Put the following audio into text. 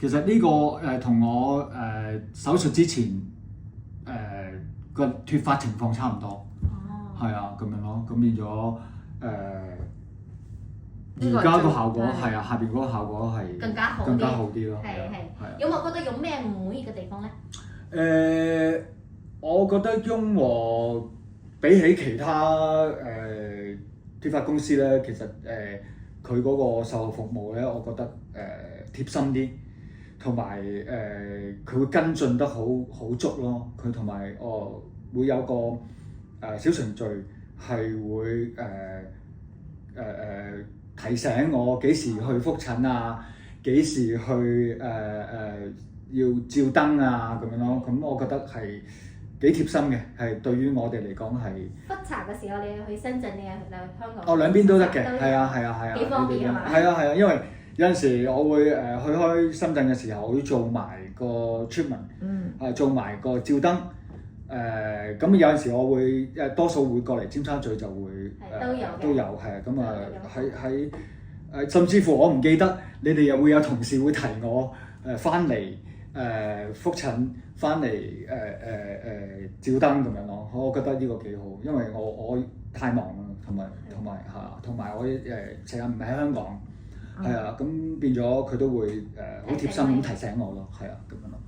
其實呢個同我手術之前個脫髮情況差唔多，係啊咁樣咯，咁變咗而家個效果係啊，下邊嗰個效果係更加好啲咯。係。有冇覺得有咩唔滿意嘅地方咧？我覺得雍和比起其他脫髮公司咧，其實佢嗰個售後服務咧，我覺得貼心啲，同埋佢會跟進得好足咯。佢同埋會有個小程序係會提醒我幾時去覆診啊，幾時去要照燈啊咁樣咯。咁我覺得係幾貼心嘅，係對於我哋嚟講係。復查嘅時候，你去深圳定係去香港？兩邊都得嘅，係啊。幾方便係嘛？係啊，因為有陣時我會去開深圳嘅時候，我會做埋個 treatment，做埋個照燈。咁有陣時我會多數會過嚟尖沙咀就會都有係咁啊，喺甚至乎我唔記得，你哋又會有同事會提我翻嚟覆診，翻嚟照燈咁樣咯。我覺得呢個幾好，因為我太忙啦，同埋我成日唔喺香港，係啊，咁變咗佢都會好貼心咁提醒我咯，係啊咁樣咯。